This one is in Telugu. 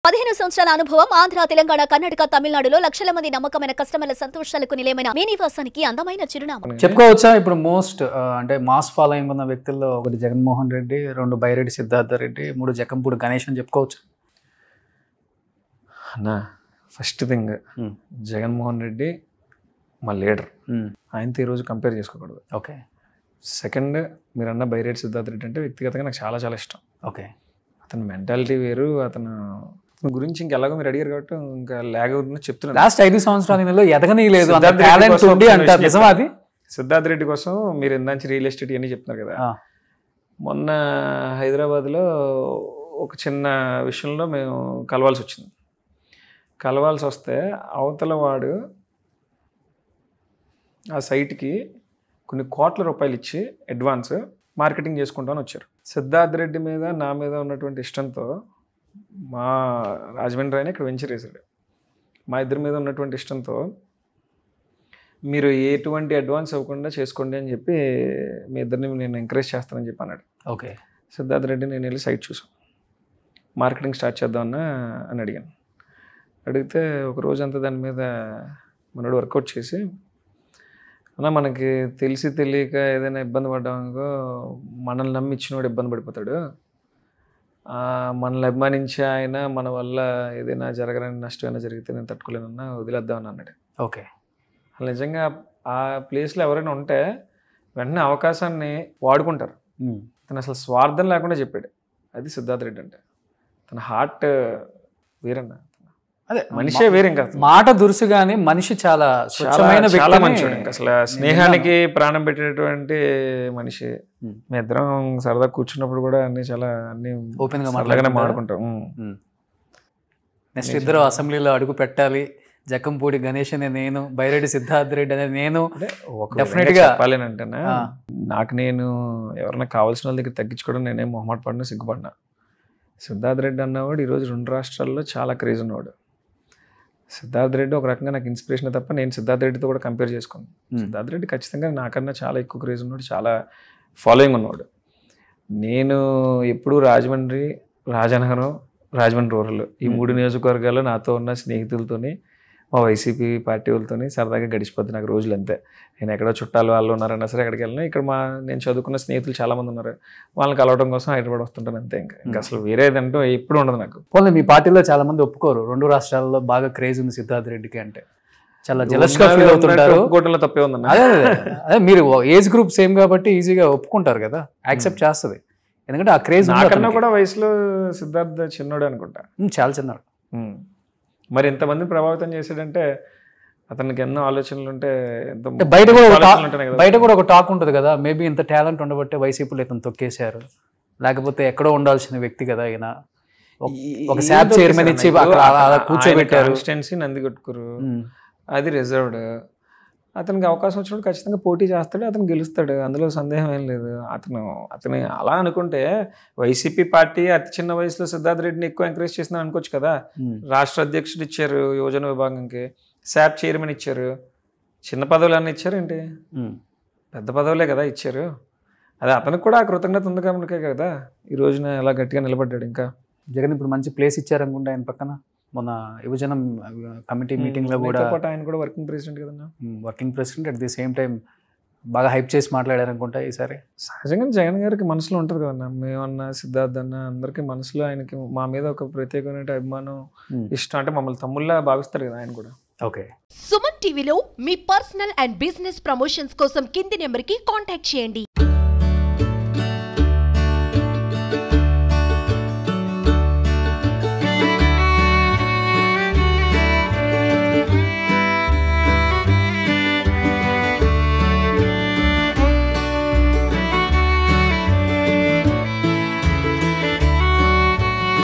15 సంవత్సరాల అనుభవం ఆంధ్ర, తెలంగాణ, కర్ణాటక, తమిళనాడులో లక్షల మంది నమ్మకమైన కస్టమర్ల సంతోషాలకు నిలయమైన మీ నివాసానికి అందమైన చిరునామా. చెప్పుకోవచ్చా ఇప్పుడు మోస్ట్ అంటే మాస్ ఫాలోయింగ్ ఉన్న వ్యక్తుల్లో ఒకటి జగన్మోహన్ రెడ్డి, 2 బైరెడ్డి సిద్ధార్థ రెడ్డి, 3 జక్కంపూడి గణేష్ అని చెప్పుకోవచ్చు అన్నా. ఫస్ట్ థింగ్ జగన్మోహన్ రెడ్డి మా లీడర్, ఆయనతో ఈరోజు కంపేర్ చేసుకోకూడదు. ఓకే. సెకండ్ మీరన్న బైరెడ్డి సిద్ధార్థ రెడ్డి అంటే వ్యక్తిగతంగా నాకు చాలా చాలా ఇష్టం. ఓకే. అతని మెంటాలిటీ వేరు, అతను గురించి ఇంకెలాగో మీరు అడిగారు కాబట్టి ఇంకా లాగ్ అవుతుందని చెప్తున్నాను. లాస్ట్ 5 సంవత్సరాలలో ఎదగనీ లేదు, సిద్ధార్థ రెడ్డి కోసం మీరు ఎందాంచి రియల్ ఎస్టేట్ అని చెప్తున్నారు కదా. మొన్న హైదరాబాద్లో ఒక చిన్న విషయంలో మేము కలవాల్సి వచ్చింది. కలవాల్సి వస్తే అవతల వాడు ఆ సైట్కి కొన్ని కోట్ల రూపాయలు ఇచ్చి అడ్వాన్స్ మార్కెటింగ్ చేసుకుంటామని వచ్చారు. సిద్ధార్థ రెడ్డి మీద నా మీద ఉన్నటువంటి ఇష్టంతో మా రాజమండ్రి ఆయన ఇక్కడ వెంచర్ వేశాడు. మా ఇద్దరి మీద ఉన్నటువంటి ఇష్టంతో మీరు ఎటువంటి అడ్వాన్స్ ఇవ్వకుండా చేసుకోండి అని చెప్పి మీ ఇద్దరిని నేను ఎంకరేజ్ చేస్తానని చెప్పి అన్నాడు. ఓకే. సిద్ధార్థ రెడ్డి నేను వెళ్ళి సైట్ చూసాం, మార్కెటింగ్ స్టార్ట్ చేద్దామన్నా అని అడిగాను. అడిగితే ఒక రోజంతా దాని మీద మనోడు వర్కౌట్ చేసి, అన్నా మనకి తెలిసి తెలియక ఏదైనా ఇబ్బంది పడ్డామనుకో మనల్ని నమ్మి ఇచ్చినోడు ఇబ్బంది పడిపోతాడు, మనల్ని అభిమానించి ఆయన మన వల్ల ఏదైనా జరగని నష్టం అయినా జరిగితే నేను తట్టుకోలేనన్నా వదిలేద్దామని అన్నాడు. ఓకే. అసలు నిజంగా ఆ ప్లేస్లో ఎవరైనా ఉంటే వెంటనే అవకాశాన్ని వాడుకుంటారు. తను అసలు స్వార్థం లేకుండా చెప్పాడు. అది సిద్ధార్థ రెడ్డి అంటే. తన హార్ట్ వేరన్నా, అదే మనిషే వేరే. ఇంకా మాట దురుసు కానీ మనిషి చాలా స్వచ్ఛమైన చాలా మంచివాడు. ఇంకా అసలు స్నేహానికి ప్రాణం పెట్టేటువంటి మనిషి. మీ ఇద్దరం సరదా కూర్చున్నప్పుడు కూడా అన్ని చాలా అన్ని ఓపెన్ గా మాట్లాడుకుంటాం. నెక్స్ట్ ఇద్దరు అసెంబ్లీలో అడుగు పెట్టాలి. జక్కంపూడి గణేష్ అనే నేను, బైరెడ్డి సిద్ధార్థ రెడ్డి అనే నేను. డెఫినెట్ గా చెప్పాలేనంటేనా, నాకు నేను ఎవరైనా కావాల్సిన వాళ్ళ దగ్గర తగ్గించుకోవడం నేనేం మొహమాట పడినా సిగ్గుపడినా. సిద్ధార్థ రెడ్డి అన్నవాడు ఈరోజు 2 రాష్ట్రాల్లో చాలా క్రేజ్ ఉన్నవాడు. సిద్ధార్థ రెడ్డి ఒక రకంగా నాకు ఇన్స్పిరేషన్ తప్ప నేను సిద్ధార్థ రెడ్డితో కూడా కంపేర్ చేసుకోను. సిద్ధార్థ రెడ్డి ఖచ్చితంగా నాకన్నా చాలా ఎక్కువ క్రేజ్ ఉన్నాడు, చాలా ఫాలోయింగ్ ఉన్నవాడు. నేను ఎప్పుడు రాజమండ్రి, రాజనగరం, రాజమండ్రి రూరల్ ఈ 3 నియోజకవర్గాల్లో నాతో ఉన్న స్నేహితులతోని, మా వైసీపీ పార్టీ వాళ్ళతోని సరదాగా గడిచిపోద్ది నాకు రోజులు. అంతే. నేను ఎక్కడో చుట్టాలు వాళ్ళు ఉన్నారన్నా సరే ఎక్కడికి వెళ్ళినా, ఇక్కడ నేను చదువుకున్న స్నేహితులు చాలామంది ఉన్నారు, వాళ్ళని కలవడం కోసం హైదరాబాద్ వస్తుంటాను అంతే. ఇంకా అసలు వేరేదంటూ ఎప్పుడు ఉండదు నాకు. పోనీ మీ పార్టీలో చాలా మంది ఒప్పుకోరు 2 రాష్ట్రాల్లో బాగా క్రేజ్ ఉంది సిద్ధార్థ రెడ్డికి అంటే, చాలా జెలస్ గా ఫీల్ అవుతుంటారు. ఒప్పుకోవడంలో తప్పే ఉందన్న. అదే మీరు ఏజ్ గ్రూప్ సేమ్ కాబట్టి ఈజీగా ఒప్పుకుంటారు కదా, యాక్సెప్ట్ చేస్తుంది. ఎందుకంటే ఆ క్రేజ్ నాకన్నా కూడా వయసులో సిద్ధార్థ చిన్నోడు అనుకుంటా, చాలా చిన్నాడు. మరి ఎంతమంది ప్రభావితం చేశాడంటే అతనికి ఎన్నో ఆలోచనలు ఉంటే, బయట కూడా ఒక టాక్ ఉంటుంది కదా, మేబీ ఇంత టాలెంట్ ఉండబట్టే వైసీపీలో ఇతను తొక్కేశారు, లేకపోతే ఎక్కడో ఉండాల్సిన వ్యక్తి కదా ఆయన. ఒక శాప్ చైర్మన్ ఇచ్చి కూర్చోబెట్టారు. నందికొట్కూరు అది రిజర్వ్డ్. అతనికి అవకాశం వచ్చినప్పుడు ఖచ్చితంగా పోటీ చేస్తాడు, అతను గెలుస్తాడు, అందులో సందేహం ఏం లేదు. అతను అలా అనుకుంటే వైసీపీ పార్టీ అతి చిన్న వయసులో సిద్ధార్థ రెడ్డిని ఎక్కువ ఎంకరేజ్ చేసిందని అనుకోవచ్చు కదా. రాష్ట్ర అధ్యక్షుడు ఇచ్చారు, యువజన విభాగంకి శాప్ చైర్మన్ ఇచ్చారు, చిన్న పదవులు అన్నీ ఇచ్చారు ఏంటి, పెద్ద పదవులే కదా ఇచ్చారు. అదే అతనికి కూడా కృతజ్ఞత ఉంది కాబట్టి కదా ఈ రోజున ఎలా గట్టిగా నిలబడ్డాడు. ఇంకా జగన్ ఇప్పుడు మంచి ప్లేస్ ఇచ్చారనుకుంటా ఆయన పక్కన. మొన్న యువజన కమిటీ మీటింగ్ లో కూడా ఆయన కూడా వర్కింగ్ ప్రెసిడెంట్ కదన్నా, working president. At the same time బాగా హైప్ చేసి మాట్లాడారనుకుంటా ఈసారి. సహజంగా జగన్ గారికి మనసులో ఉంటుంది కదన్నా, మేమన్నా సిద్ధార్థ అన్న అందరికీ మనసులో ఆయనకి మా మీద ఒక ప్రత్యేకమైన అభిమానం, ఇష్టం. అంటే మమ్మల్ని తమ్ముళ్ళ భావిస్తారు కదా ఆయన కూడా. ఓకే. సుమన్ టీవీలో మీ పర్సనల్ అండ్ బిజినెస్ ప్రమోషన్స్ కోసం కింది నెంబర్కి కాంటాక్ట్ చేయండి.